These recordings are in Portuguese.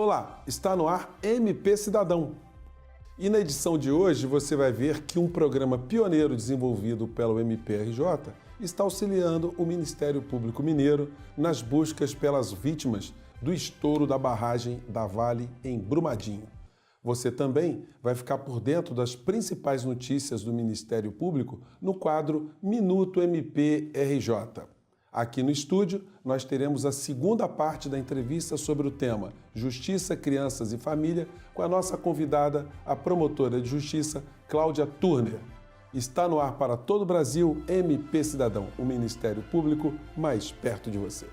Olá, está no ar MP Cidadão. E na edição de hoje você vai ver que um programa pioneiro desenvolvido pelo MPRJ está auxiliando o Ministério Público Mineiro nas buscas pelas vítimas do estouro da barragem da Vale em Brumadinho. Você também vai ficar por dentro das principais notícias do Ministério Público no quadro Minuto MPRJ. Aqui no estúdio, nós teremos a segunda parte da entrevista sobre o tema Justiça, Crianças e Família, com a nossa convidada, a promotora de justiça, Cláudia Turner. Está no ar para todo o Brasil, MP Cidadão, o Ministério Público mais perto de você.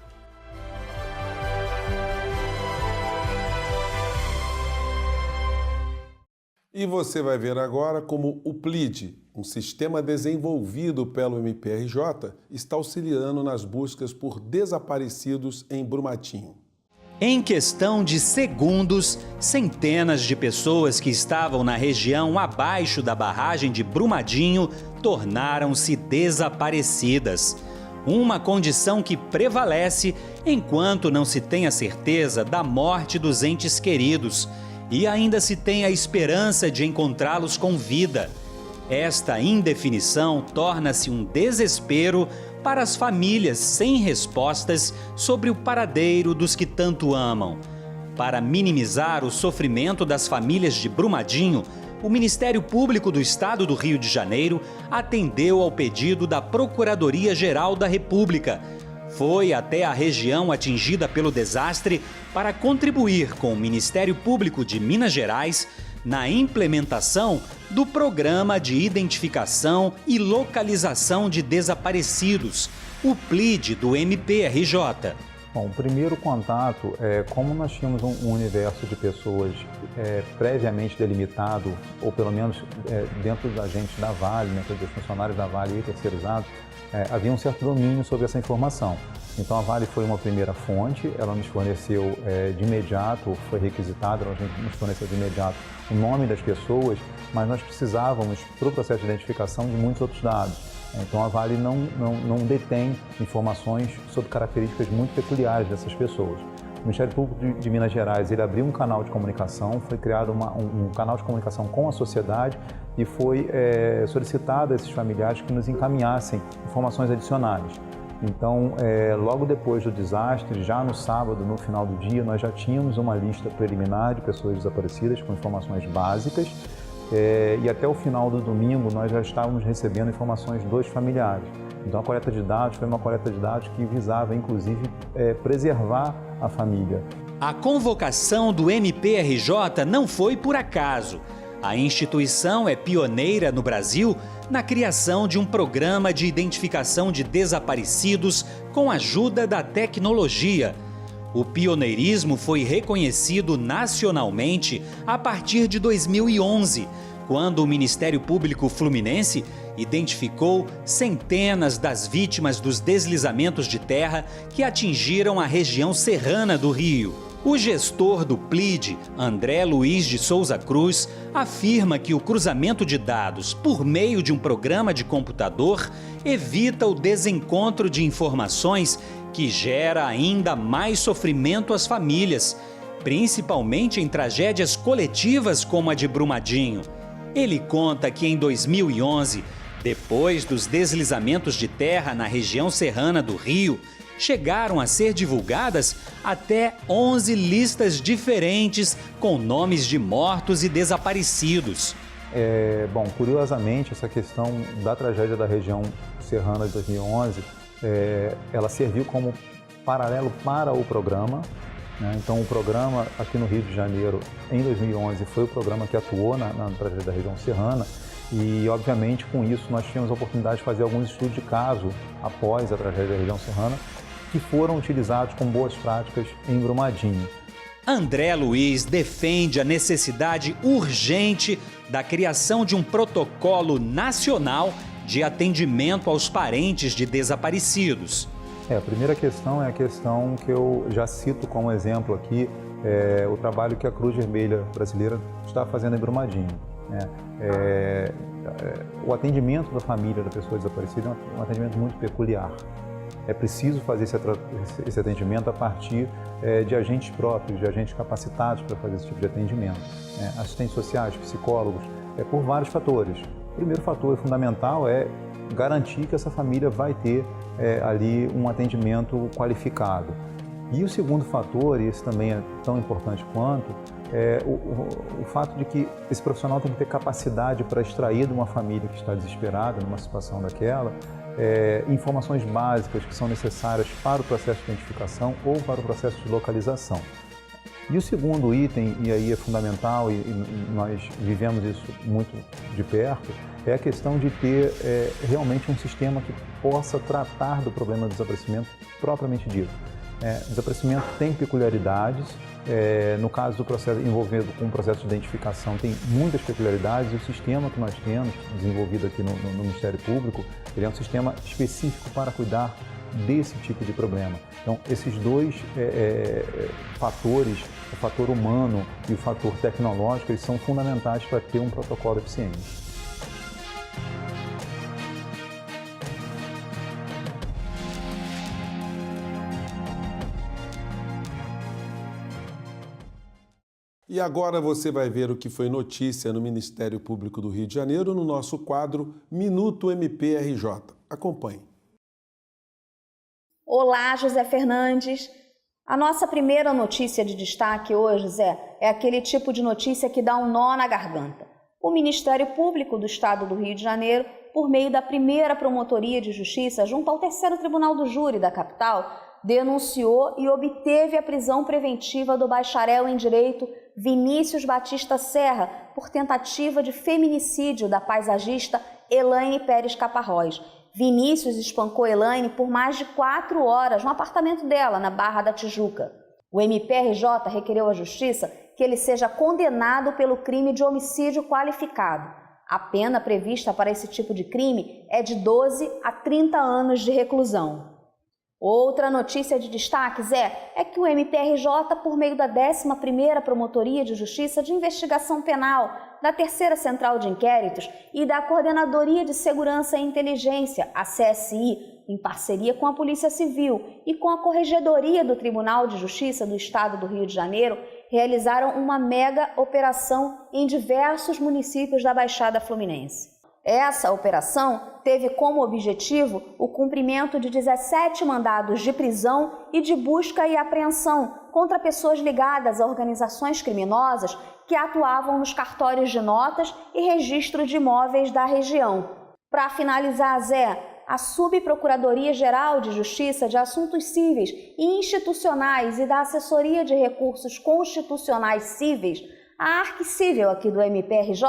E você vai ver agora como o PLID, um sistema desenvolvido pelo MPRJ, está auxiliando nas buscas por desaparecidos em Brumadinho. Em questão de segundos, centenas de pessoas que estavam na região abaixo da barragem de Brumadinho tornaram-se desaparecidas. Uma condição que prevalece enquanto não se tem a certeza da morte dos entes queridos e ainda se tem a esperança de encontrá-los com vida. Esta indefinição torna-se um desespero para as famílias sem respostas sobre o paradeiro dos que tanto amam. Para minimizar o sofrimento das famílias de Brumadinho, o Ministério Público do Estado do Rio de Janeiro atendeu ao pedido da Procuradoria-Geral da República. Foi até a região atingida pelo desastre para contribuir com o Ministério Público de Minas Gerais na implementação do Programa de Identificação e Localização de Desaparecidos, o PLID do MPRJ. Bom, o primeiro contato é como nós tínhamos um universo de pessoas previamente delimitado, ou pelo menos dentro dos agentes da Vale, dentro dos funcionários da Vale e terceirizados, havia um certo domínio sobre essa informação. Então a Vale foi uma primeira fonte, ela nos forneceu de imediato, foi requisitada, ela nos forneceu de imediato o nome das pessoas, mas nós precisávamos, para o processo de identificação, de muitos outros dados. Então a Vale não detém informações sobre características muito peculiares dessas pessoas. O Ministério Público de Minas Gerais ele abriu um canal de comunicação, foi criado um canal de comunicação com a sociedade e foi solicitado a esses familiares que nos encaminhassem informações adicionais. Então, logo depois do desastre, já no sábado, no final do dia, nós já tínhamos uma lista preliminar de pessoas desaparecidas com informações básicas e até o final do domingo nós já estávamos recebendo informações dos familiares. Então a coleta de dados foi uma coleta de dados que visava, inclusive, preservar a família. A convocação do MPRJ não foi por acaso. A instituição é pioneira no Brasil na criação de um programa de identificação de desaparecidos com a ajuda da tecnologia. O pioneirismo foi reconhecido nacionalmente a partir de 2011, quando o Ministério Público Fluminense identificou centenas das vítimas dos deslizamentos de terra que atingiram a região serrana do Rio. O gestor do PLID, André Luiz de Souza Cruz, afirma que o cruzamento de dados por meio de um programa de computador evita o desencontro de informações que gera ainda mais sofrimento às famílias, principalmente em tragédias coletivas como a de Brumadinho. Ele conta que em 2011, depois dos deslizamentos de terra na região serrana do Rio, chegaram a ser divulgadas até 11 listas diferentes com nomes de mortos e desaparecidos. Bom, curiosamente, essa questão da tragédia da região serrana de 2011, ela serviu como paralelo para o programa, né? Então o programa aqui no Rio de Janeiro, em 2011, foi o programa que atuou na tragédia da região serrana e, obviamente, com isso nós tivemos a oportunidade de fazer alguns estudos de caso após a tragédia da região serrana, que foram utilizados com boas práticas em Brumadinho. André Luiz defende a necessidade urgente da criação de um protocolo nacional de atendimento aos parentes de desaparecidos. A primeira questão é a questão que eu já cito como exemplo aqui, o trabalho que a Cruz Vermelha Brasileira está fazendo em Brumadinho. O atendimento da família da pessoa desaparecida é um atendimento muito peculiar. é preciso fazer esse atendimento a partir de agentes próprios, de agentes capacitados para fazer esse tipo de atendimento. Assistentes sociais, psicólogos, por vários fatores. O primeiro fator fundamental é garantir que essa família vai ter ali um atendimento qualificado. E o segundo fator, e esse também é tão importante quanto, é o fato de que esse profissional tem que ter capacidade para extrair de uma família que está desesperada numa situação daquela, informações básicas que são necessárias para o processo de identificação ou para o processo de localização. E o segundo item, e aí é fundamental, e nós vivemos isso muito de perto, é a questão de ter realmente um sistema que possa tratar do problema do desaparecimento propriamente dito. Desaparecimento tem peculiaridades, no caso do processo envolvido com o processo de identificação tem muitas peculiaridades, e o sistema que nós temos desenvolvido aqui no Ministério Público, ele é um sistema específico para cuidar desse tipo de problema. Então, esses dois fatores, o fator humano e o fator tecnológico, eles são fundamentais para ter um protocolo eficiente. E agora você vai ver o que foi notícia no Ministério Público do Rio de Janeiro no nosso quadro Minuto MPRJ. Acompanhe. Olá, José Fernandes. A nossa primeira notícia de destaque hoje, Zé, é aquele tipo de notícia que dá um nó na garganta. O Ministério Público do Estado do Rio de Janeiro, por meio da primeira Promotoria de Justiça junto ao Terceiro Tribunal do Júri da capital, denunciou e obteve a prisão preventiva do bacharel em Direito Vinícius Batista Serra por tentativa de feminicídio da paisagista Elaine Pérez Caparrós. Vinícius espancou Elaine por mais de 4 horas no apartamento dela, na Barra da Tijuca. O MPRJ requereu à Justiça que ele seja condenado pelo crime de homicídio qualificado. A pena prevista para esse tipo de crime é de 12 a 30 anos de reclusão. Outra notícia de destaque, Zé, é que o MPRJ, por meio da 11ª Promotoria de Justiça de Investigação Penal, da Terceira Central de Inquéritos e da Coordenadoria de Segurança e Inteligência, a CSI, em parceria com a Polícia Civil e com a Corregedoria do Tribunal de Justiça do Estado do Rio de Janeiro, realizaram uma mega operação em diversos municípios da Baixada Fluminense. Essa operação teve como objetivo o cumprimento de 17 mandados de prisão e de busca e apreensão contra pessoas ligadas a organizações criminosas que atuavam nos cartórios de notas e registro de imóveis da região. Para finalizar, Zé, a Subprocuradoria-Geral de Justiça de Assuntos Cíveis e Institucionais e da Assessoria de Recursos Constitucionais Cíveis, a Arquicível aqui do MPRJ,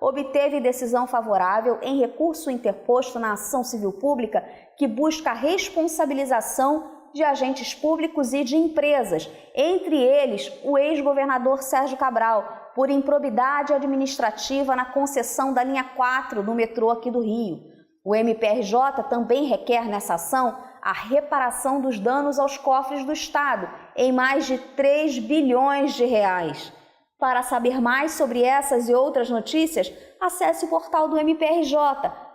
obteve decisão favorável em recurso interposto na ação civil pública que busca a responsabilização de agentes públicos e de empresas, entre eles o ex-governador Sérgio Cabral, por improbidade administrativa na concessão da linha 4 do metrô aqui do Rio. O MPRJ também requer nessa ação a reparação dos danos aos cofres do Estado, em mais de 3 bilhões de reais. Para saber mais sobre essas e outras notícias, acesse o portal do MPRJ,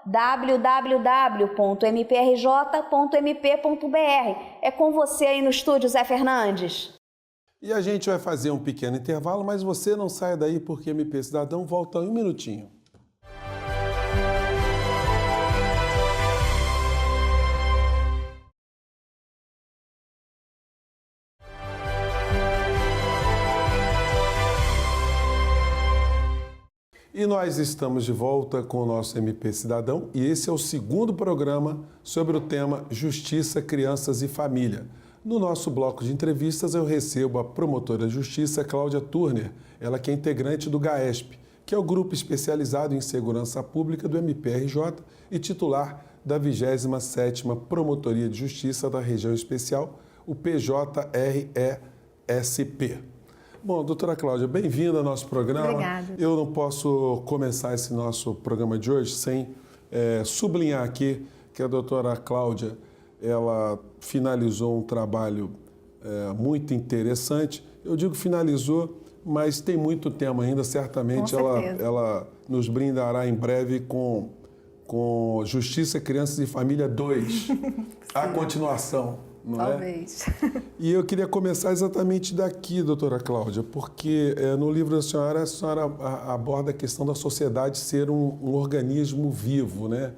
www.mprj.mp.br. É com você aí no estúdio, Zé Fernandes. E a gente vai fazer um pequeno intervalo, mas você não saia daí porque MP Cidadão volta em um minutinho. E nós estamos de volta com o nosso MP Cidadão e esse é o segundo programa sobre o tema Justiça, Crianças e Família. No nosso bloco de entrevistas eu recebo a promotora de justiça Cláudia Turner, ela que é integrante do GAESP, que é o grupo especializado em segurança pública do MPRJ e titular da 27ª Promotoria de Justiça da Região Especial, o PJRESP. Bom, doutora Cláudia, bem-vinda ao nosso programa. Obrigada. Eu não posso começar esse nosso programa de hoje sem sublinhar aqui que a doutora Cláudia, ela finalizou um trabalho muito interessante. Eu digo finalizou, mas tem muito tema ainda, certamente ela nos brindará em breve com com Justiça, Crianças e Família 2, a continuação, não Talvez. é? E eu queria começar exatamente daqui, doutora Cláudia, porque no livro da senhora, a senhora aborda a questão da sociedade ser um organismo vivo, né?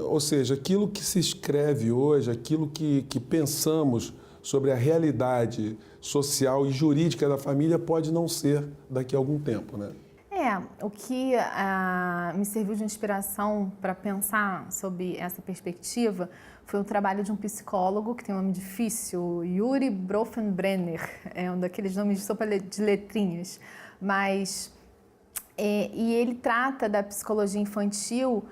Ou seja, aquilo que se escreve hoje, aquilo que pensamos sobre a realidade social e jurídica da família pode não ser daqui a algum tempo, né? O que me serviu de inspiração para pensar sobre essa perspectiva foi o trabalho de um psicólogo que tem um nome difícil, Yuri Bronfenbrenner, é um daqueles nomes de sopa de letrinhas, mas e ele trata da psicologia infantil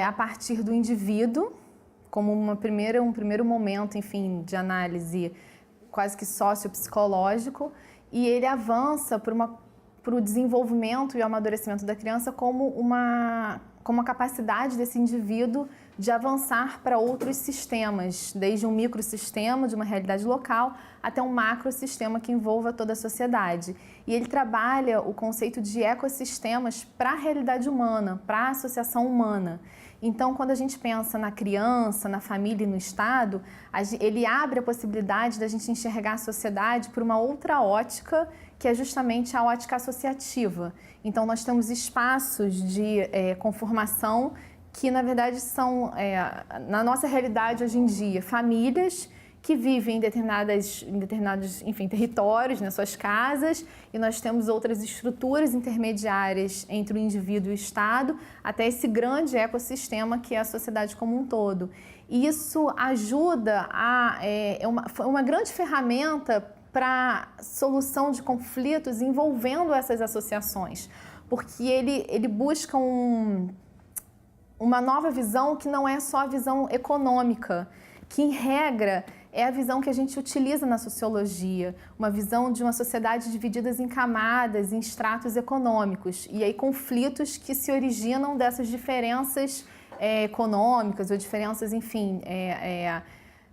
a partir do indivíduo, como um primeiro momento, enfim, de análise quase que sociopsicológico, e ele avança para o desenvolvimento e o amadurecimento da criança como uma capacidade desse indivíduo de avançar para outros sistemas, desde um microsistema de uma realidade local até um macrosistema que envolva toda a sociedade. E ele trabalha o conceito de ecossistemas para a realidade humana, para a associação humana. Então, quando a gente pensa na criança, na família e no Estado, ele abre a possibilidade da gente enxergar a sociedade por uma outra ótica, que é justamente a ótica associativa. Então, nós temos espaços de conformação que, na verdade, são, na nossa realidade hoje em dia, famílias que vivem em determinados, enfim, territórios, nas suas casas, e nós temos outras estruturas intermediárias entre o indivíduo e o Estado, até esse grande ecossistema que é a sociedade como um todo. E isso ajuda foi uma grande ferramenta para solução de conflitos envolvendo essas associações, porque ele busca uma nova visão que não é só a visão econômica, que, em regra, é a visão que a gente utiliza na sociologia, uma visão de uma sociedade dividida em camadas, em estratos econômicos, e aí conflitos que se originam dessas diferenças econômicas ou diferenças, enfim,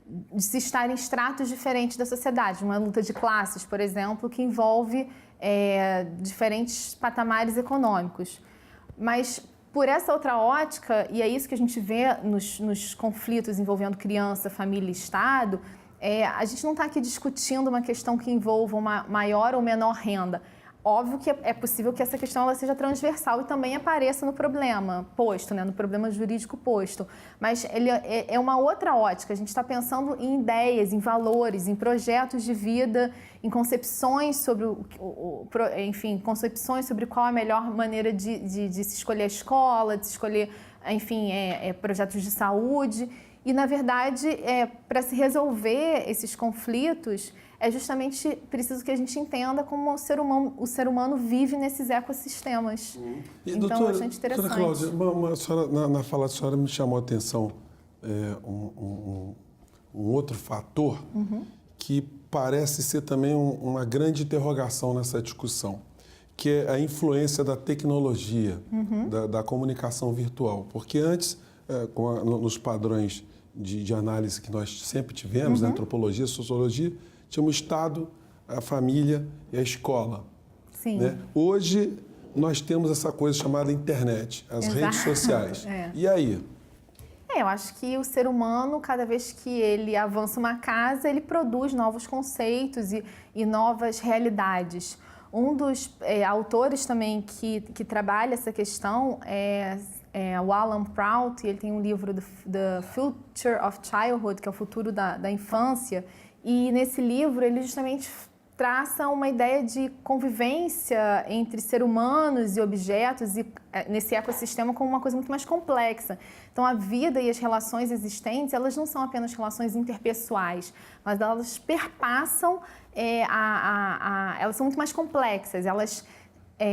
de se estar em estratos diferentes da sociedade, uma luta de classes, por exemplo, que envolve diferentes patamares econômicos. Mas, por essa outra ótica, e é isso que a gente vê nos conflitos envolvendo criança, família e Estado, a gente não está aqui discutindo uma questão que envolva uma maior ou menor renda. Óbvio que é possível que essa questão ela seja transversal e também apareça no problema posto, né, no problema jurídico posto. Mas ele é uma outra ótica. A gente está pensando em ideias, em valores, em projetos de vida, em concepções sobre concepções sobre qual a melhor maneira de se escolher a escola, de se escolher, enfim, projetos de saúde. E, na verdade, para se resolver esses conflitos, é justamente preciso que a gente entenda como o ser humano vive nesses ecossistemas. Então, é bastante interessante. Doutora Cláudia, na fala da senhora me chamou a atenção um outro fator que parece ser também uma grande interrogação nessa discussão, que é a influência da tecnologia, da comunicação virtual. Porque antes, nos padrões de análise que nós sempre tivemos, na antropologia, sociologia, tinha o Estado, a família e a escola. Sim. Né? Hoje, nós temos essa coisa chamada internet, as redes sociais. E aí? Eu acho que o ser humano, cada vez que ele avança uma casa, ele produz novos conceitos e novas realidades. Um dos autores também que trabalha essa questão é o Alan Prout, e ele tem um livro, The Future of Childhood, que é o futuro da infância, e nesse livro ele justamente traça uma ideia de convivência entre seres humanos e objetos e nesse ecossistema como uma coisa muito mais complexa. Então, a vida e as relações existentes, elas não são apenas relações interpessoais, mas elas perpassam, elas são muito mais complexas, elas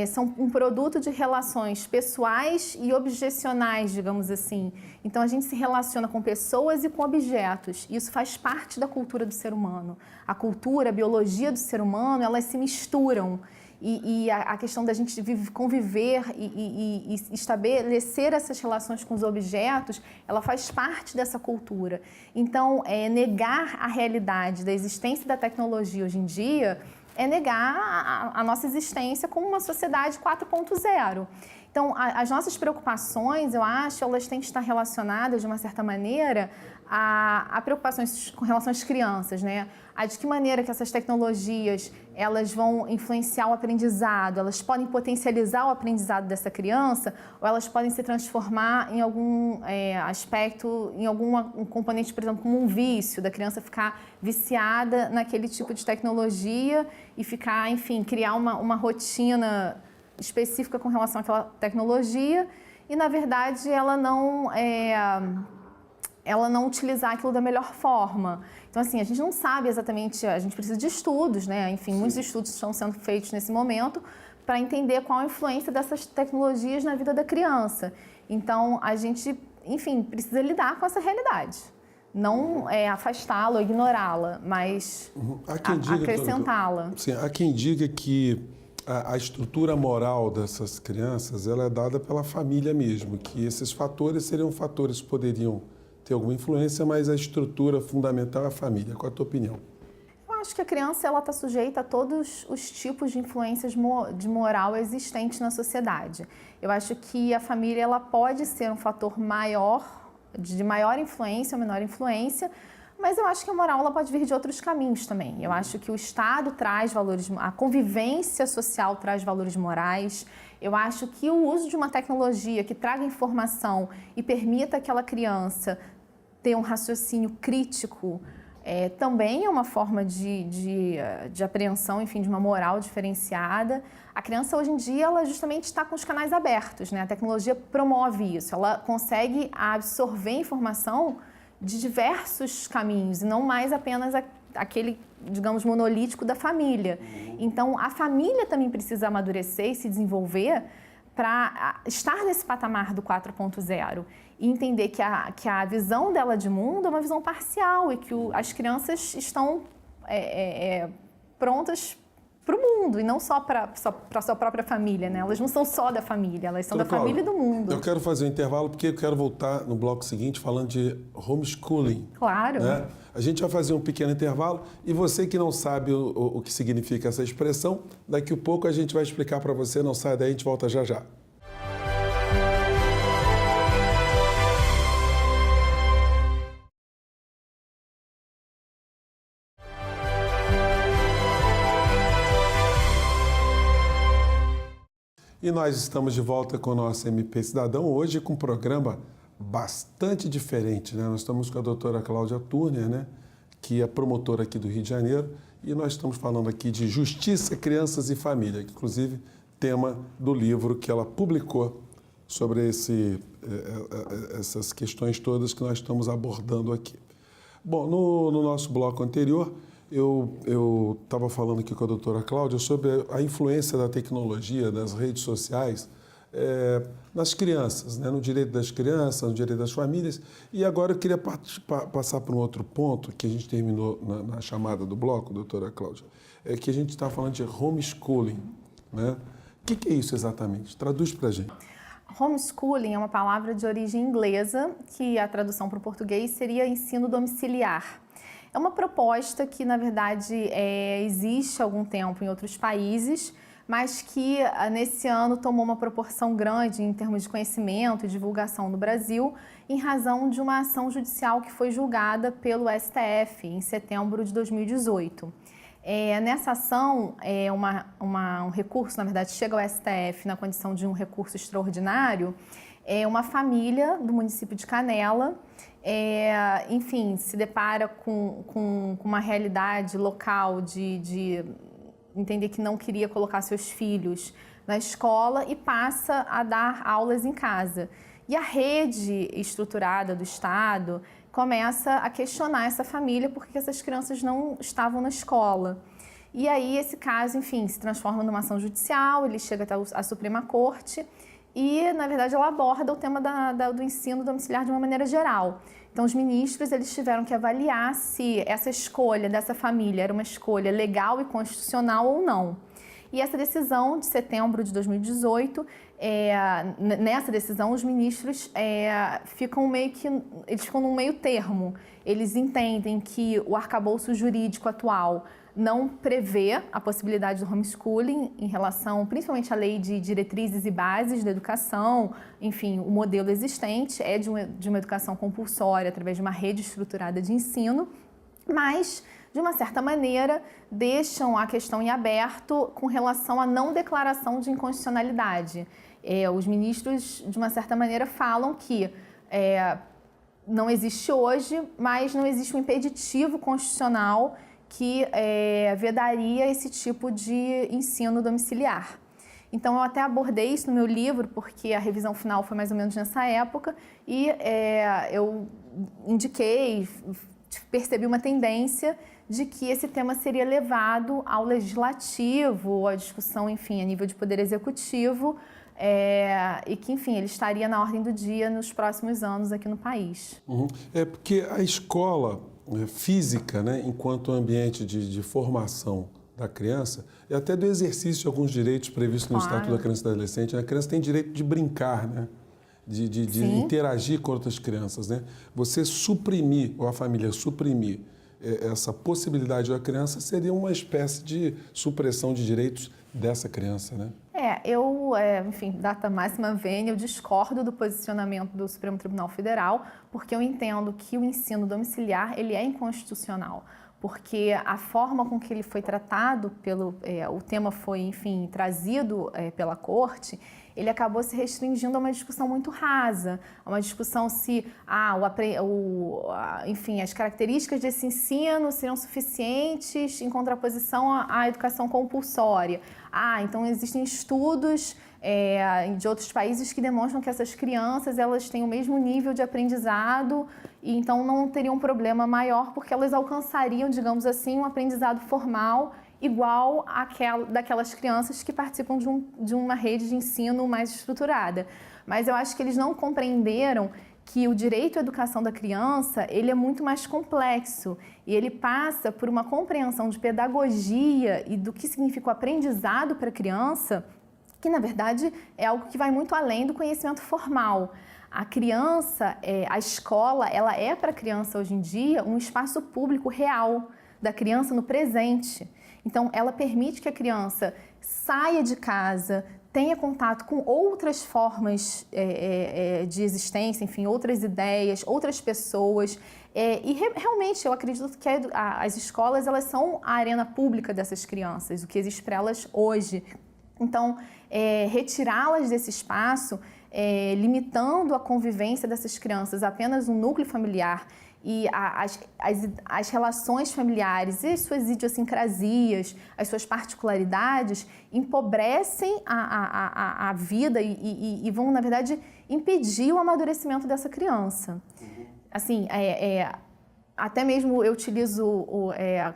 são um produto de relações pessoais e objecionais, digamos assim. Então, a gente se relaciona com pessoas e com objetos. Isso faz parte da cultura do ser humano. A cultura, a biologia do ser humano, elas se misturam. E a questão da gente conviver e estabelecer essas relações com os objetos, ela faz parte dessa cultura. Então, negar a realidade da existência da tecnologia hoje em dia é negar a nossa existência como uma sociedade 4.0. Então, as nossas preocupações, eu acho, elas têm que estar relacionadas, de uma certa maneira, a preocupações com relação às crianças, né? De que maneira que essas tecnologias, elas vão influenciar o aprendizado, elas podem potencializar o aprendizado dessa criança, ou elas podem se transformar em algum aspecto, em algum componente, por exemplo, como um vício, da criança ficar viciada naquele tipo de tecnologia e ficar, enfim, criar uma rotina específica com relação àquela tecnologia e, na verdade, ela não utilizar aquilo da melhor forma. Então, assim, a gente não sabe exatamente, a gente precisa de estudos, né? Enfim, muitos estudos estão sendo feitos nesse momento para entender qual a influência dessas tecnologias na vida da criança. Então, a gente, enfim, precisa lidar com essa realidade. Não afastá-la ou ignorá-la, mas acrescentá-la. Sim, há quem diga que a estrutura moral dessas crianças ela é dada pela família mesmo, que esses fatores seriam fatores que poderiam ter alguma influência, mas a estrutura fundamental é a família. Qual é a tua opinião? Eu acho que a criança está sujeita a todos os tipos de influências de moral existentes na sociedade. Eu acho que a família ela pode ser um fator maior, de maior influência ou menor influência, mas eu acho que a moral ela pode vir de outros caminhos também. Eu acho que o Estado traz valores, a convivência social traz valores morais. Eu acho que o uso de uma tecnologia que traga informação e permita aquela criança ter um raciocínio crítico também é uma forma de apreensão, enfim, de uma moral diferenciada. A criança hoje em dia ela justamente está com os canais abertos, né? A tecnologia promove isso. Ela consegue absorver informação de diversos caminhos e não mais apenas aquele, digamos, monolítico da família. Então, a família também precisa amadurecer e se desenvolver para estar nesse patamar do 4.0 e entender que a visão dela de mundo é uma visão parcial e que as crianças estão prontas para o mundo e não só para a sua própria família, né? Elas não são só da família, elas são da família e do mundo. Eu quero fazer um intervalo porque eu quero voltar no bloco seguinte falando de homeschooling. Claro. Né? A gente vai fazer um pequeno intervalo e você que não sabe o que significa essa expressão, daqui a pouco a gente vai explicar para você, não sai daí, a gente volta já já. E nós estamos de volta com o nosso MP Cidadão, hoje com um programa bastante diferente, né? Nós estamos com a doutora Cláudia Turner, né? Que é promotora aqui do Rio de Janeiro, e nós estamos falando aqui de Justiça, Crianças e Família, que inclusive tema do livro que ela publicou sobre essas questões todas que nós estamos abordando aqui. Bom, no nosso bloco anterior, eu estava falando aqui com a doutora Cláudia sobre a influência da tecnologia, das redes sociais, nas crianças, né? No direito das crianças, no direito das famílias. E agora eu queria passar para um outro ponto que a gente terminou na chamada do bloco, doutora Cláudia, que a gente está falando de homeschooling, né? O que é isso exatamente? Traduz para a gente. Homeschooling é uma palavra de origem inglesa, que a tradução para o português seria ensino domiciliar. É uma proposta que, na verdade, existe há algum tempo em outros países, mas que nesse ano tomou uma proporção grande em termos de conhecimento e divulgação no Brasil, em razão de uma ação judicial que foi julgada pelo STF em setembro de 2018. Nessa ação, um recurso, na verdade, chega ao STF na condição de um recurso extraordinário, uma família do município de Canela, enfim, se depara com uma realidade local de entender que não queria colocar seus filhos na escola e passa a dar aulas em casa. E a rede estruturada do Estado começa a questionar essa família porque essas crianças não estavam na escola. E aí esse caso, enfim, se transforma numa ação judicial, ele chega até a Suprema Corte e, na verdade, ela aborda o tema do ensino domiciliar de uma maneira geral. Então, os ministros eles tiveram que avaliar se essa escolha dessa família era uma escolha legal e constitucional ou não. E essa decisão de setembro de 2018, nessa decisão, os ministros ficam num meio termo. Eles entendem que o arcabouço jurídico atual não prevê a possibilidade do homeschooling em relação, principalmente à lei de diretrizes e bases da educação. Enfim, o modelo existente é de uma educação compulsória através de uma rede estruturada de ensino, mas, de uma certa maneira, deixam a questão em aberto com relação à não declaração de inconstitucionalidade. Os ministros, de uma certa maneira, falam que não existe hoje, mas não existe um impeditivo constitucional que vedaria esse tipo de ensino domiciliar. Então, eu até abordei isso no meu livro, porque a revisão final foi mais ou menos nessa época, e eu indiquei, percebi uma tendência de que esse tema seria levado ao legislativo, à discussão, enfim, a nível de poder executivo, e que, enfim, ele estaria na ordem do dia nos próximos anos aqui no país. É porque a escola física, né, enquanto ambiente de formação da criança, e até do exercício de alguns direitos previstos no Estatuto da Criança e do Adolescente, a criança tem direito de brincar, né? De interagir com outras crianças, né? Você suprimir, ou a família suprimir essa possibilidade da criança seria uma espécie de supressão de direitos dessa criança, né? Enfim, data máxima vênia, eu discordo do posicionamento do Supremo Tribunal Federal, porque eu entendo que o ensino domiciliar, ele é inconstitucional, porque a forma com que ele foi tratado, o tema foi, enfim, trazido pela Corte, ele acabou se restringindo a uma discussão muito rasa, a uma discussão se enfim, as características desse ensino seriam suficientes em contraposição à educação compulsória. Então existem estudos de outros países que demonstram que essas crianças elas têm o mesmo nível de aprendizado e então não teriam um problema maior porque elas alcançariam, digamos assim, um aprendizado formal igual daquelas crianças que participam de uma rede de ensino mais estruturada. Mas eu acho que eles não compreenderam que o direito à educação da criança ele é muito mais complexo e ele passa por uma compreensão de pedagogia e do que significa o aprendizado para a criança, que na verdade é algo que vai muito além do conhecimento formal. A criança, a escola, ela é para a criança hoje em dia um espaço público real da criança no presente. Então, ela permite que a criança saia de casa, tenha contato com outras formas de existência, enfim, outras ideias, outras pessoas. Realmente, eu acredito que as escolas elas são a arena pública dessas crianças, o que existe para elas hoje. Então, retirá-las desse espaço, limitando a convivência dessas crianças a apenas um núcleo familiar, e as relações familiares e as suas idiosincrasias, as suas particularidades, empobrecem a vida e vão, na verdade, impedir o amadurecimento dessa criança. Assim, até mesmo eu utilizo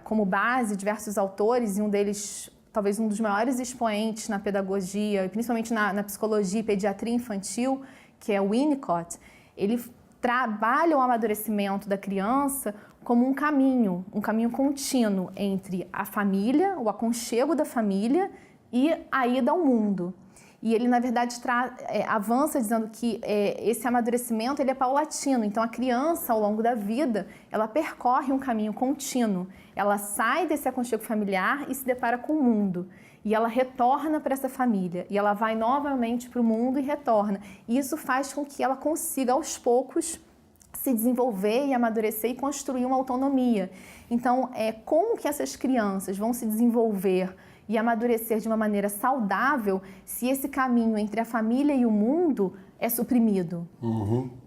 como base diversos autores, e um deles, talvez um dos maiores expoentes na pedagogia, principalmente na psicologia e pediatria infantil, que é o Winnicott. Ele trabalha o amadurecimento da criança como um caminho contínuo entre a família, o aconchego da família e a ida ao mundo. E ele, na verdade, avança dizendo que esse amadurecimento ele é paulatino. Então, a criança, ao longo da vida, ela percorre um caminho contínuo. Ela sai desse aconchego familiar e se depara com o mundo. E ela retorna para essa família. E ela vai novamente para o mundo e retorna. E isso faz com que ela consiga, aos poucos, se desenvolver e amadurecer e construir uma autonomia. Então, como que essas crianças vão se desenvolver e amadurecer de uma maneira saudável se esse caminho entre a família e o mundo é suprimido?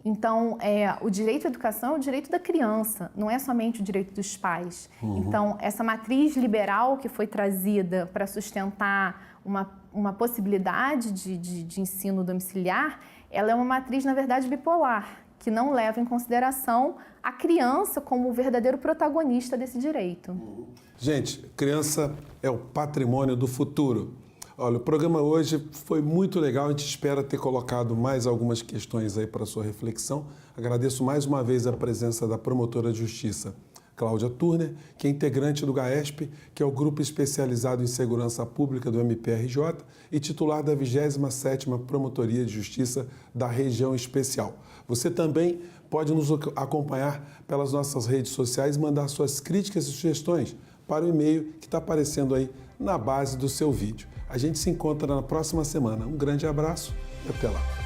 Então, o direito à educação é o direito da criança, não é somente o direito dos pais. Então, essa matriz liberal que foi trazida para sustentar uma possibilidade de ensino domiciliar, ela é uma matriz, na verdade, bipolar, que não leva em consideração a criança como o verdadeiro protagonista desse direito. Gente, criança é o patrimônio do futuro. Olha, o programa hoje foi muito legal, a gente espera ter colocado mais algumas questões aí para sua reflexão. Agradeço mais uma vez a presença da promotora de justiça, Cláudia Turner, que é integrante do GAESP, que é o Grupo Especializado em Segurança Pública do MPRJ e titular da 27ª Promotoria de Justiça da Região Especial. Você também pode nos acompanhar pelas nossas redes sociais e mandar suas críticas e sugestões para o e-mail que está aparecendo aí na base do seu vídeo. A gente se encontra na próxima semana. Um grande abraço e até lá.